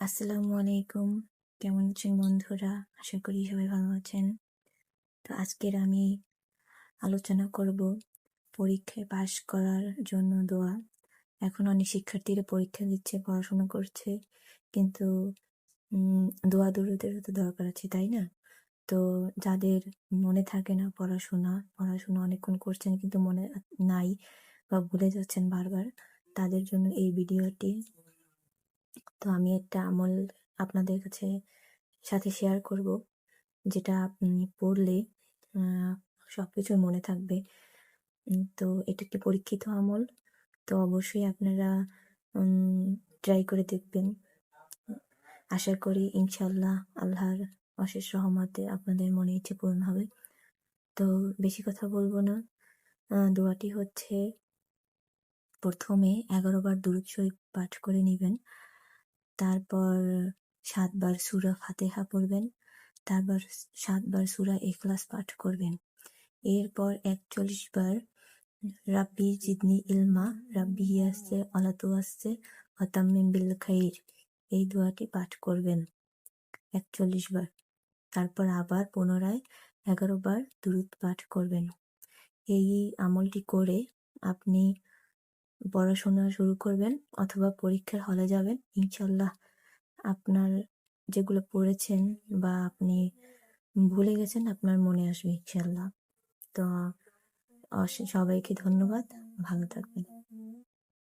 আসসালামু আলাইকুম। কেমন আছেন বন্ধুরা? আশা করি সবাই ভালো আছেন। তো আজকের আমি আলোচনা করব পরীক্ষায় পাশ করার জন্য দোয়া। এখন অনেক শিক্ষার্থীরা পরীক্ষা দিচ্ছে, পড়াশোনা করছে। কিন্তু দোয়া দরুদেরও তো দরকার আছে, তাই না? তো যাদের মনে থাকে না পড়াশোনা অনেকক্ষণ করছেন কিন্তু মনে নাই বা ভুলে যাচ্ছেন বারবার, তাদের জন্য এই ভিডিওটি। তো আমি একটা আমল আপনাদের সাথে শেয়ার করব, যেটা আপনি পড়লে আহ, সবকিছু মনে থাকবে। তো এটা একটি পরীক্ষিত আমল। তো অবশ্যই আপনারা ট্রাই করে দেখবেন। আশা করি ইনশাল্লাহ আল্লাহর অশেষ রহমতে আপনাদের মনে ইচ্ছে পূরণ হবে। তো বেশি কথা বলবো না। দোয়াটি হচ্ছে, প্রথমে 11 বার দুরূদ শরীফ পাঠ করে নেবেন। তারপর 7 বার সূরা ফাতিহা পড়বেন। তারপর 7 বার সূরা ইখলাস পাঠ করবেন। এরপর 41 বার রাব্বি জিদনি ইলমা, রাব্বি আসছে অলাতু আসছে ওয়াতাম্মিম বিল খাইর, এই দোয়াটি পাঠ করবেন 41 বার। তারপর আবার পুনরায় 11 বার দুরূদ পাঠ করবেন। এই আমলটি করে আপনি পড়াশোনা শুরু করবেন অথবা পরীক্ষার হলে যাবেন। ইনশাল্লাহ আপনার যেগুলো পড়েছেন বা আপনি ভুলে গেছেন আপনার মনে আসবে ইনশাল্লাহ। তো সবাইকে ধন্যবাদ। ভালো থাকবেন।